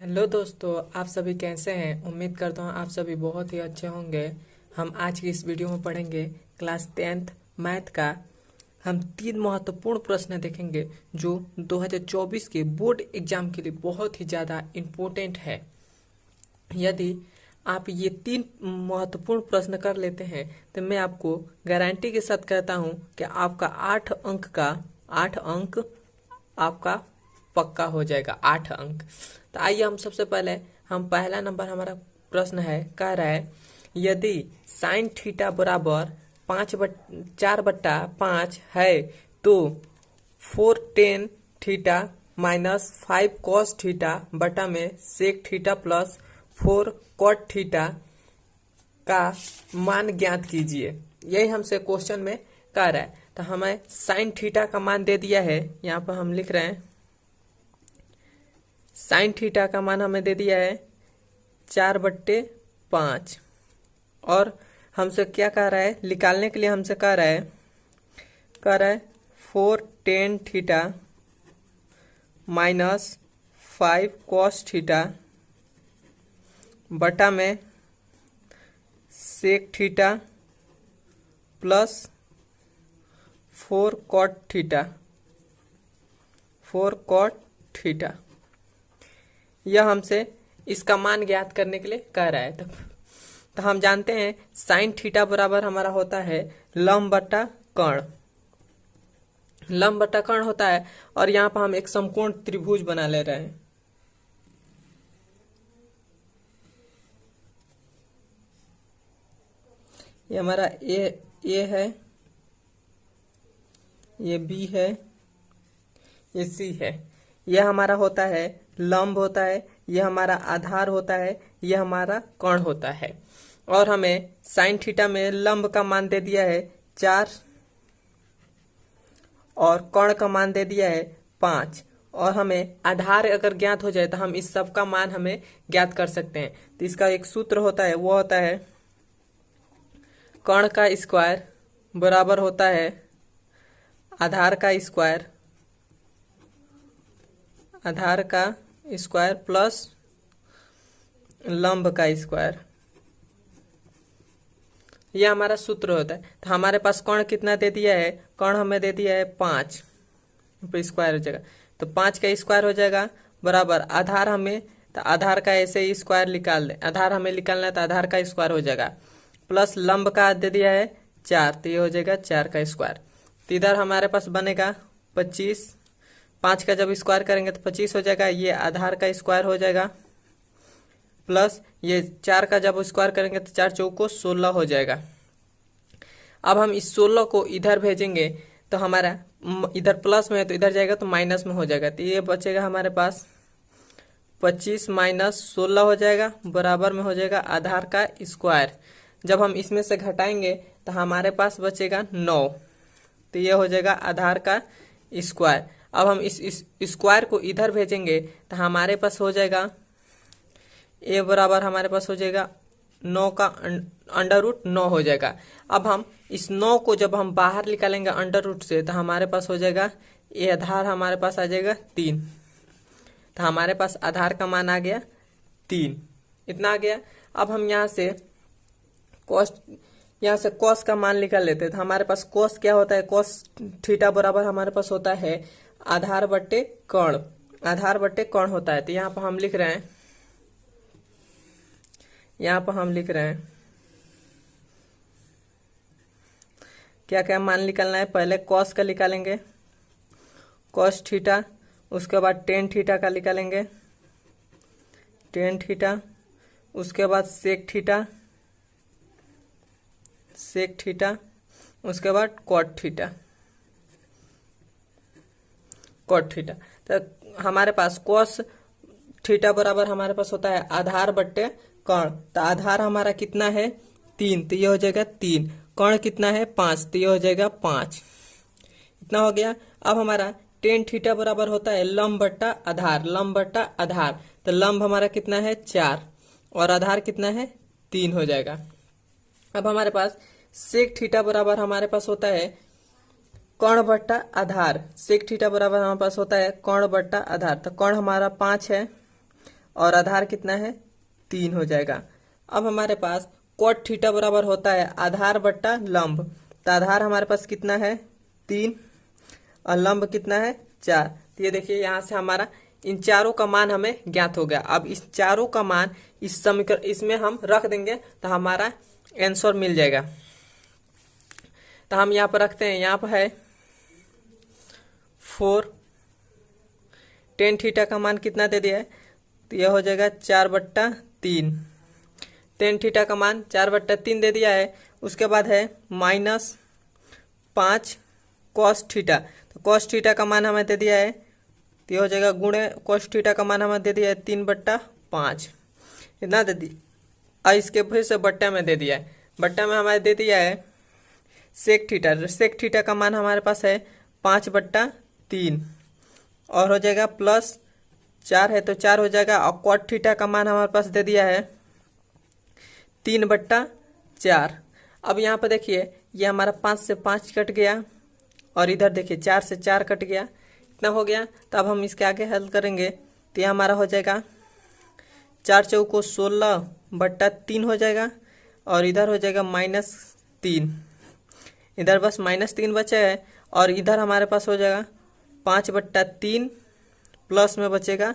Hello दोस्तों, आप सभी कैसे हैं। उम्मीद करता हूँ आप सभी बहुत ही अच्छे होंगे। हम आज की इस वीडियो में पढ़ेंगे क्लास 10th मैथ का। हम 3 महत्वपूर्ण प्रश्न देखेंगे जो 2024 के बोर्ड एग्जाम के लिए बहुत ही ज़्यादा इम्पोर्टेंट है। यदि आप ये 3 महत्वपूर्ण प्रश्न कर लेते हैं तो मैं आपको गारंटी के साथ कहता हूँ कि आपका 8 अंक आपका पक्का हो जाएगा। 8 अंक। तो आइए हम सबसे पहले हम पहला नंबर हमारा प्रश्न है, कह रहा है यदि साइन थीटा बराबर 4/5 है तो 4 tan theta minus 5 cos theta बटा में sec theta plus 4 cot theta का मान ज्ञात कीजिए। यही हमसे क्वेश्चन में कह रहा है। तो हमें साइन थीटा का मान दे दिया है, यहाँ पर हम लिख रहे हैं साइन थीटा का मान हमें दे दिया है 4/5 और हमसे क्या कह रहा है, निकालने के लिए हमसे कह रहा है 4 tan theta minus 5 cos theta बटा में sec theta plus 4 cot theta. यह हमसे इसका मान ज्ञात करने के लिए कह रहा है। तो हम जानते हैं साइन थीटा बराबर हमारा होता है लंब बटा कर्ण। लंब बटा कर्ण होता है और यहाँ पर हम एक समकोण त्रिभुज बना ले रहे हैं। ये हमारा ए है, ये बी है, ये सी है। यह हमारा होता है लंब होता है, यह हमारा आधार होता है, यह हमारा कर्ण होता है। और हमें साइन थीटा में लंब का मान दे दिया है 4 और कर्ण का मान दे दिया है 5। और हमें आधार अगर ज्ञात हो जाए तो हम इस सब का मान हमें ज्ञात कर सकते हैं। तो इसका एक सूत्र होता है, वो होता है कर्ण का स्क्वायर बराबर होता है आधार का स्क्वायर प्लस लंब का स्क्वायर। यह हमारा सूत्र होता है। तो हमारे पास कर्ण कितना दे दिया है, कर्ण हमें दे दिया है 5 स्क्वायर हो जाएगा। तो 5 का स्क्वायर हो जाएगा बराबर आधार हमें, तो आधार का ऐसे ही स्क्वायर निकाल दे। आधार हमें निकालना है तो आधार का स्क्वायर हो जाएगा प्लस लंब का दे दिया है 4, तो ये हो जाएगा 4 का स्क्वायर। तो इधर हमारे पास बनेगा 25। 5 का जब स्क्वायर करेंगे तो 25 हो जाएगा, ये आधार का स्क्वायर हो जाएगा प्लस ये 4 का जब स्क्वायर करेंगे तो 4 चौको 16 हो जाएगा। अब हम इस 16 को इधर भेजेंगे तो हमारा इधर प्लस में है तो इधर जाएगा तो माइनस में हो जाएगा। तो ये बचेगा हमारे पास 25 माइनस 16 हो जाएगा, बराबर में हो जाएगा आधार का स्क्वायर। जब हम इसमें से घटाएंगे तो हमारे पास बचेगा 9, तो ये हो जाएगा आधार का स्क्वायर। अब हम इस स्क्वायर को इधर भेजेंगे तो हमारे पास हो जाएगा ए बराबर हमारे पास हो जाएगा 9 का √9 हो जाएगा। अब हम इस 9 को जब हम बाहर निकालेंगे √ से तो हमारे पास हो जाएगा ए आधार हमारे पास आ जाएगा 3। तो हमारे पास आधार का मान आ गया 3, इतना आ गया। अब हम यहाँ से कॉस का मान निकाल लेते हैं। तो हमारे पास कॉस क्या होता है, कॉस थीटा बराबर हमारे पास होता है आधार बट्टे कर्ण होता है। तो यहाँ पर हम लिख रहे हैं क्या क्या मान निकालना है। पहले कॉस का निकालेंगे, कॉस थीटा, उसके बाद टेन थीटा का निकालेंगे, टेन थीटा, उसके बाद सेक थीटा, उसके बाद कॉट थीटा। तो हमारे पास कॉस थीटा बराबर हमारे पास होता है आधार बट्टे कर्ण। तो आधार हमारा कितना है 3, तो ये हो जाएगा 3। कर्ण कितना है 5, तो ये हो जाएगा 5। इतना हो गया। अब हमारा टेन थीटा बराबर होता है लंब बट्टा आधार। तो लंब हमारा कितना है 4 और आधार कितना है 3 हो जाएगा। अब हमारे पास सेक थीटा बराबर हमारे पास होता है कर्ण बट्टा आधार। सेक थीटा बराबर हमारे पास होता है कर्ण बट्टा आधार। तो कर्ण हमारा 5 है और आधार कितना है 3 हो जाएगा। अब हमारे पास कॉट थीटा बराबर होता है आधार बट्टा लंब, तो आधार हमारे पास कितना है 3 और लंब कितना है 4। तो ये देखिए यहाँ से हमारा इन चारों का मान हमें ज्ञात हो गया। अब इस चारों का मान इस समीकरण इसमें हम रख देंगे तो हमारा आंसर मिल जाएगा। तो हम यहाँ पर रखते हैं, यहाँ पर है 4, टेन थीटा का मान कितना दे दिया है, तो यह हो जाएगा 4/3। टेन थीटा का मान 4/3 दे दिया है। उसके बाद है -5 कॉस थीटा, तो कॉस थीटा का मान हमें दे दिया है, तो यह हो जाएगा गुणे कॉस थीटा का मान हमें दे दिया है 3/5, इतना दे दी। और इसके फिर से बट्टा में दे दिया है, बट्टा में हमारे दे दिया है सेक थीटा, सेक थीटा का मान हमारे पास है 5/3 और हो जाएगा +4 है तो 4 हो जाएगा। और कॉट थीटा का मान हमारे पास दे दिया है 3/4। अब यहाँ पर देखिए ये हमारा 5 से 5 कट गया और इधर देखिए 4 से 4 कट गया, इतना हो गया। तो अब हम इसके आगे हल करेंगे तो ये हमारा हो जाएगा 4 चौको 16/3 हो जाएगा और इधर हो जाएगा -3, इधर बस -3 बचा है और इधर हमारे पास हो जाएगा 5/3 प्लस में बचेगा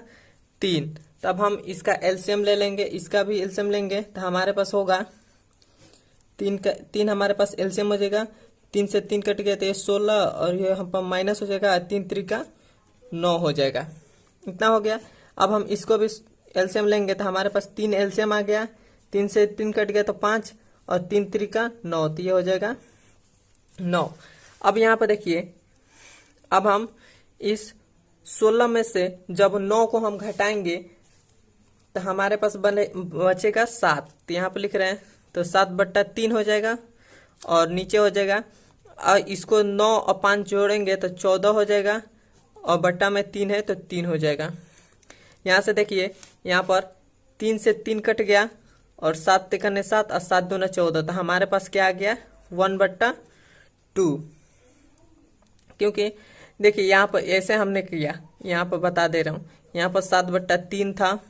3। तब हम इसका एलसीएम ले लेंगे, इसका भी एलसीएम लेंगे तो हमारे पास होगा 3 हमारे पास एलसीएम हो जाएगा। 3 से 3 कट गया तो ये 16 और ये हम पर माइनस हो जाएगा, 3 त्रिका 9 हो जाएगा, इतना हो गया। अब हम इसको भी एलसीएम लेंगे तो हमारे पास 3 एलसीएम आ गया, 3 से 3 कट गया तो 5 और 3 त्रिका 9, तो ये हो जाएगा 9। अब यहाँ पर देखिए अब हम इस 16 में से जब 9 को हम घटाएंगे तो हमारे पास बचेगा 7, तो यहाँ पर लिख रहे हैं तो 7/3 हो जाएगा और नीचे हो जाएगा। और इसको 9 और 5 जोड़ेंगे तो 14 हो जाएगा और बट्टा में 3 है तो 3 हो जाएगा। यहाँ से देखिए यहाँ पर 3 से 3 कट गया और 7 तिकने 7 और 7 दूना 14, तो हमारे पास क्या आ गया 1/2। क्योंकि देखिए यहाँ पर ऐसे हमने किया, यहाँ पर बता दे रहा हूँ, यहाँ पर 7/3 था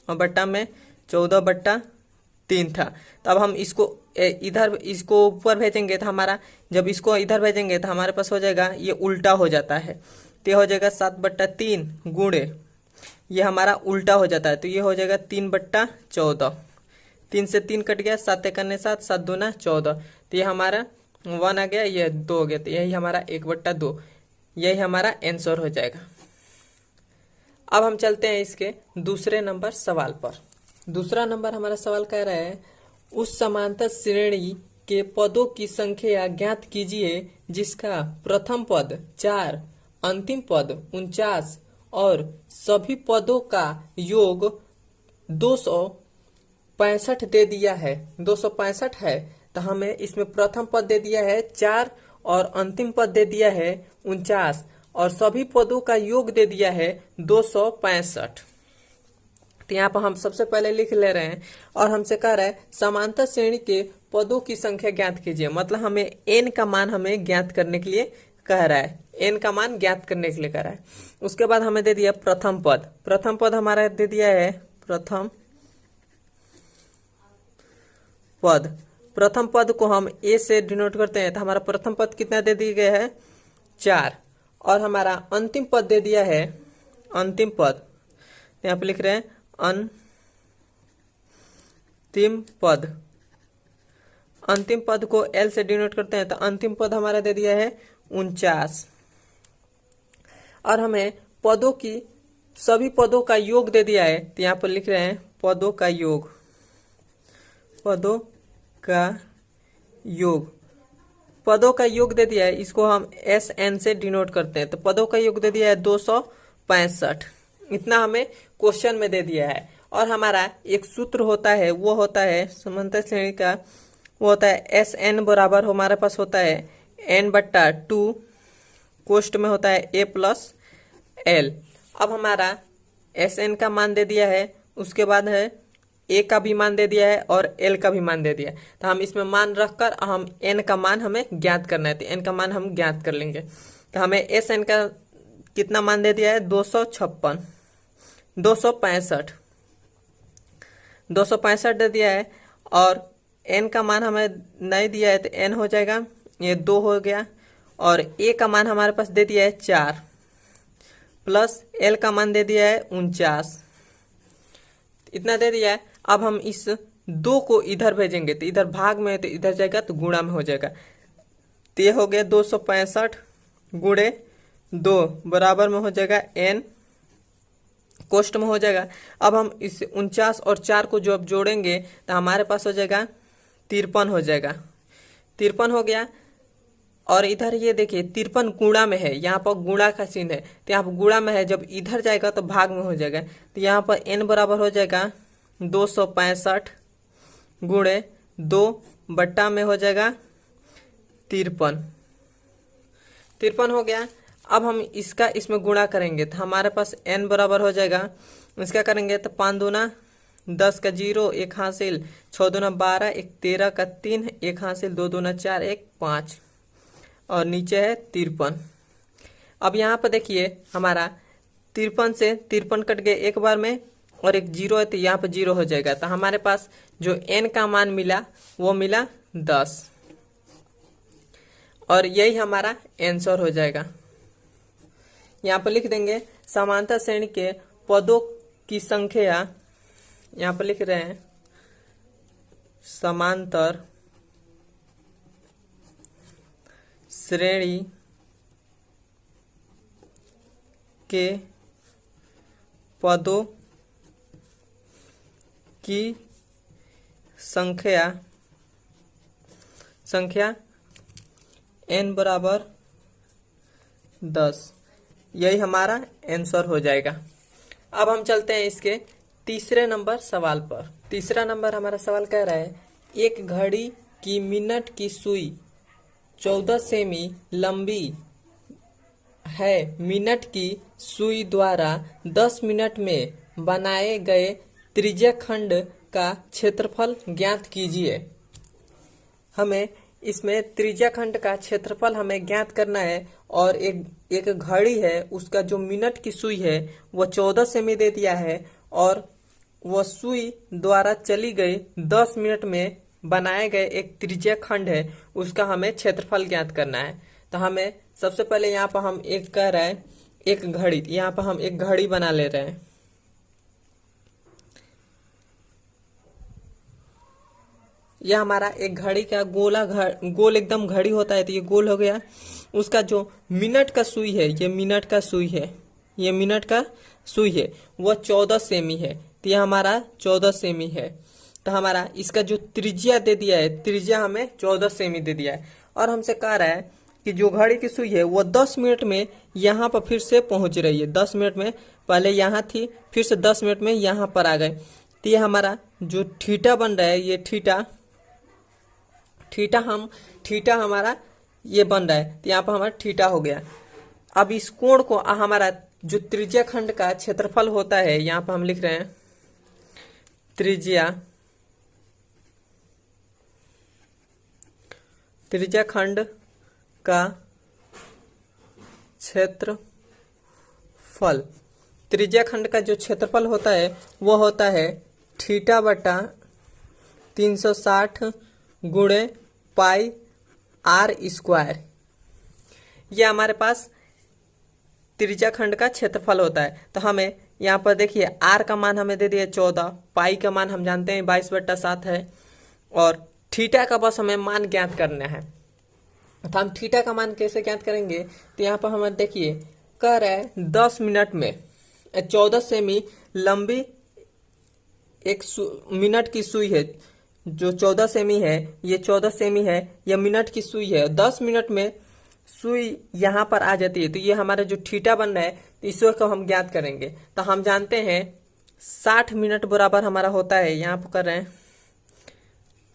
और बट्टा में 14/3 था। तो अब हम इसको इधर इसको ऊपर भेजेंगे तो हमारा, जब इसको इधर भेजेंगे तो हमारे पास हो जाएगा ये उल्टा हो जाता है, तो ये हो जाएगा 7/3 गुणे ये हमारा उल्टा हो जाता है, तो ये हो जाएगा 3/14। 3 से 3 कट गया, 7 तिकने 7, 7 दूना 14, तो ये हमारा 1 आ गया, ये 2 हो गया, तो यही हमारा 1/2, यही हमारा आंसर हो जाएगा। अब हम चलते हैं इसके दूसरे नंबर सवाल पर। दूसरा नंबर हमारा सवाल कह रहा है उस समांतर श्रेणी के पदों की संख्या ज्ञात कीजिए जिसका प्रथम पद 4, अंतिम पद 49 और सभी पदों का योग 265 दे दिया है। 265 है तो हमें इसमें प्रथम पद दे दिया है 4 और अंतिम पद दे दिया है 49 और सभी पदों का योग दे दिया है 265। तो यहाँ पर हम सबसे पहले लिख ले रहे हैं और हमसे कह रहा है समांतर श्रेणी के पदों की संख्या ज्ञात कीजिए, मतलब हमें n का मान हमें ज्ञात करने के लिए कह रहा है, n का मान ज्ञात करने के लिए कह रहा है। उसके बाद हमें दे दिया प्रथम पद, प्रथम पद हमारा दे दिया है प्रथम पद। प्रथम पद को हम a से डिनोट करते हैं तो हमारा प्रथम पद कितना दे दिया गया है 4 और हमारा अंतिम पद दे दिया है अंतिम पद, यहाँ पे लिख रहे हैं अंतिम पद। अंतिम पद को L से डिनोट करते हैं तो अंतिम पद हमारा दे दिया है 49 और हमें पदों की सभी पदों का योग दे दिया है, तो यहाँ पर लिख रहे हैं पदों का योग, पदों का योग, पदों का योग दे दिया है, इसको हम SN से डिनोट करते हैं तो पदों का योग दे दिया है 265, इतना हमें क्वेश्चन में दे दिया है। और हमारा एक सूत्र होता है वो होता है समांतर श्रेणी का, वो होता है SN बराबर हमारे पास होता है n/2, कोष्ट में होता है a + l। अब हमारा SN का मान दे दिया है, उसके बाद है a का भी मान दे दिया है और l का भी मान दे दिया है, तो हम इसमें मान रखकर हम n का मान हमें ज्ञात करना है, तो n का मान हम ज्ञात कर लेंगे। तो हमें SN का कितना मान दे दिया है 265 265 दे दिया है और n का मान हमें नहीं दिया है तो n हो जाएगा, ये 2 हो गया। और a का मान हमारे पास दे दिया है 4 प्लस l का मान दे दिया है 49, इतना दे दिया है। अब हम इस 2 को इधर भेजेंगे तो इधर भाग में है तो इधर जाएगा तो गुणा में हो जाएगा। तो ये हो गया 265 गुणे 2 बराबर में हो जाएगा n, कोष्ट में हो जाएगा। अब हम इस 49 और 4 को जो अब जोड़ेंगे तो हमारे पास हो जाएगा 53 हो जाएगा, 53 हो गया। और इधर ये देखिए 53 गुणा में है, यहाँ पर गुणा का चिन्ह है तो यहाँ पर गुणा में है, जब इधर जाएगा तो भाग में हो जाएगा। तो यहाँ पर n बराबर हो जाएगा 265 गुणे 2 बट्टा में हो जाएगा 53, 53 हो गया। अब हम इसका इसमें गुणा करेंगे तो हमारे पास n बराबर हो जाएगा, इसका करेंगे तो 5 दूना 10 का 0 1 हासिल, 6 दूना 12 1 13 का 3 1 हासिल, 2 दूना 4 1 5 और नीचे है 53। अब यहाँ पर देखिए हमारा 53 से 53 कट गए एक बार में और एक 0 है तो यहाँ पर 0 हो जाएगा। तो हमारे पास जो n का मान मिला वो मिला 10 और यही हमारा आंसर हो जाएगा। यहाँ पर लिख देंगे समांतर श्रेणी के पदों की संख्या, यहाँ पर लिख रहे हैं समांतर श्रेणी के पदों की संख्या n बराबर 10, यही हमारा आंसर हो जाएगा। अब हम चलते हैं इसके तीसरे नंबर सवाल पर। तीसरा नंबर हमारा सवाल कह रहा है एक घड़ी की मिनट की सुई 14 सेमी लंबी है, मिनट की सुई द्वारा 10 मिनट में बनाए गए त्रिज्याखंड का क्षेत्रफल ज्ञात कीजिए। हमें इसमें त्रिज्याखंड का क्षेत्रफल हमें ज्ञात करना है और एक घड़ी है, उसका जो मिनट की सुई है वो 14 सेमी दे दिया है और वह सुई द्वारा चली गई 10 मिनट में बनाए गए एक त्रिज्याखंड है, उसका हमें क्षेत्रफल ज्ञात करना है। तो हमें सबसे पहले यहाँ पर हम एक कह रहे हैं एक घड़ी, यहाँ पर हम एक घड़ी बना ले रहे हैं। यह हमारा एक घड़ी का गोल एकदम घड़ी होता है तो ये गोल हो गया। उसका जो मिनट का सुई है, ये मिनट का सुई है, ये मिनट का सुई है, वह 14 सेमी है तो यह हमारा 14 सेमी है। तो हमारा इसका जो त्रिज्या दे दिया है, त्रिज्या हमें 14 सेमी दे दिया है और हमसे कह रहा है कि जो घड़ी की सुई है वो 10 मिनट में यहाँ पर फिर से पहुंच रही है। 10 मिनट में पहले यहाँ थी, फिर से 10 मिनट में यहाँ पर आ गए। तो ये हमारा जो थीटा बन रहा है, ये थीटा हमारा ये बन रहा है तो यहाँ पर हमारा थीटा हो गया। अब इस कोण को हमारा जो त्रिज्याखंड का क्षेत्रफल होता है, यहाँ पर हम लिख रहे हैं त्रिज्याखंड का क्षेत्रफल, त्रिज्याखंड का जो क्षेत्रफल होता है वो होता है थीटा बटा 360 गुणे पाई आर स्क्वायर। यह हमारे पास त्रिज्याखंड का क्षेत्रफल होता है। तो हमें यहाँ पर देखिए आर का मान हमें दे दिया 14, पाई का मान हम जानते हैं 22/7 है और थीटा का बस हमें मान ज्ञात करना है। तो हम थीटा का मान कैसे ज्ञात करेंगे, तो यहाँ पर हमें देखिए कह रहा है 10 मिनट में 14 सेमी लंबी एक मिनट की सुई है, जो 14 सेमी है, ये 14 सेमी है, यह मिनट की सुई है। 10 मिनट में सुई यहाँ पर आ जाती है तो ये हमारा जो थीटा बन रहा है तो इसी को हम ज्ञात करेंगे। तो हम जानते हैं 60 मिनट बराबर हमारा होता है, यहाँ पर कर रहे हैं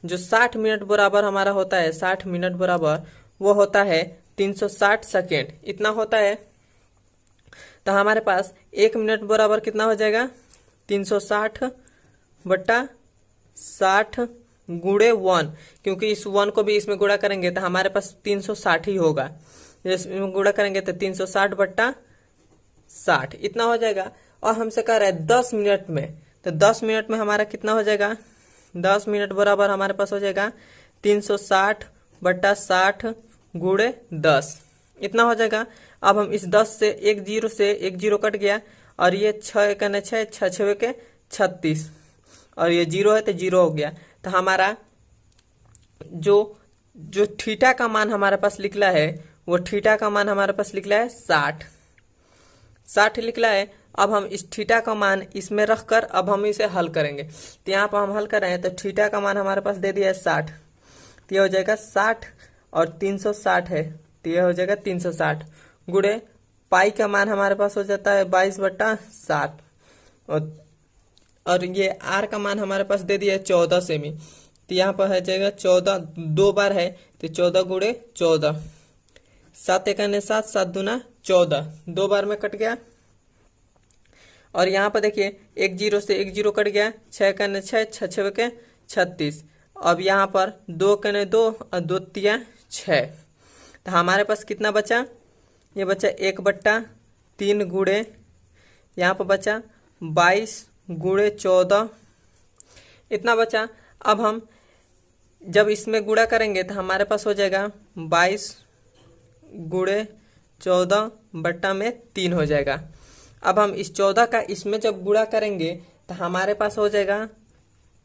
जो 60 मिनट बराबर हमारा होता है, 60 मिनट बराबर वो होता है 360 सेकेंड, इतना होता है। तो हमारे पास 1 मिनट बराबर कितना हो जाएगा 360/60 गुणे 1, क्योंकि इस 1 को भी इसमें गुणा करेंगे तो हमारे पास 360 ही होगा। इसमें गुणा करेंगे तो 360/60 इतना हो जाएगा। और हमसे कह रहा है 10 मिनट में, तो 10 मिनट में हमारा कितना हो जाएगा, 10 मिनट बराबर हमारे पास हो जाएगा 360/60 गुणे 10, इतना हो जाएगा। अब हम इस 10 से एक जीरो कट गया, और ये 6 कने 6, 6 6 के 36, और ये जीरो है तो जीरो हो गया। तो हमारा जो जो थीटा का मान हमारे पास निकला है, वो थीटा का मान हमारे पास निकला है 60 निकला है। अब हम इस थीटा का मान इसमें रखकर अब हम इसे हल करेंगे। तो यहाँ पर हम हल कर रहे हैं, तो थीटा का मान हमारे पास दे दिया है 60, तो ये हो जाएगा 60 और 360 है, तो ये हो जाएगा 360 गुणे पाई का मान हमारे पास हो जाता है 22/60, और ये आर का मान हमारे पास दे दिया है 14 सेमी, तो यहाँ पर है जाएगा 14, 2 बार है तो 14 गुणे 14, 7 एकने 7, 7 दूना 14, 2 बार में कट गया। और यहाँ पर देखिए एक जीरो से एक जीरो कट गया, 6 कने 6, 6 6 के 36, अब यहाँ पर 2 कने 2 और 2 तिया 6, तो हमारे पास कितना बचा, ये बचा 1/3 गुणे, यहाँ पर बचा 22 गुणे 14, इतना बचा। अब हम जब इसमें गुणा करेंगे तो हमारे पास हो जाएगा 22 गुणे 14/3 हो जाएगा। अब हम इस 14 का इसमें जब गुणा करेंगे तो हमारे पास हो जाएगा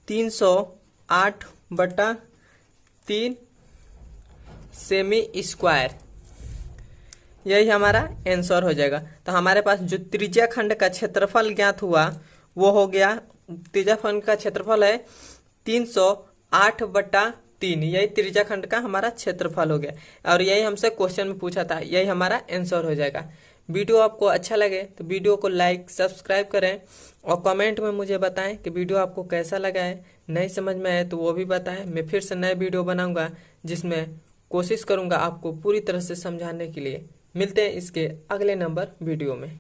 308/3 सेमी स्क्वायर, यही हमारा आंसर हो जाएगा। तो हमारे पास जो त्रिज्या खंड का क्षेत्रफल ज्ञात हुआ वो हो गया, त्रिज्या खंड का क्षेत्रफल है 308/3, यही त्रिज्या खंड का हमारा क्षेत्रफल हो गया, और यही हमसे क्वेश्चन में पूछा था, यही हमारा आंसर हो जाएगा। वीडियो आपको अच्छा लगे तो वीडियो को लाइक सब्सक्राइब करें, और कमेंट में मुझे बताएं कि वीडियो आपको कैसा लगा है, नहीं समझ में आए तो वो भी बताएं। मैं फिर से नए वीडियो बनाऊंगा जिसमें कोशिश करूंगा आपको पूरी तरह से समझाने के लिए। मिलते हैं इसके अगले नंबर वीडियो में।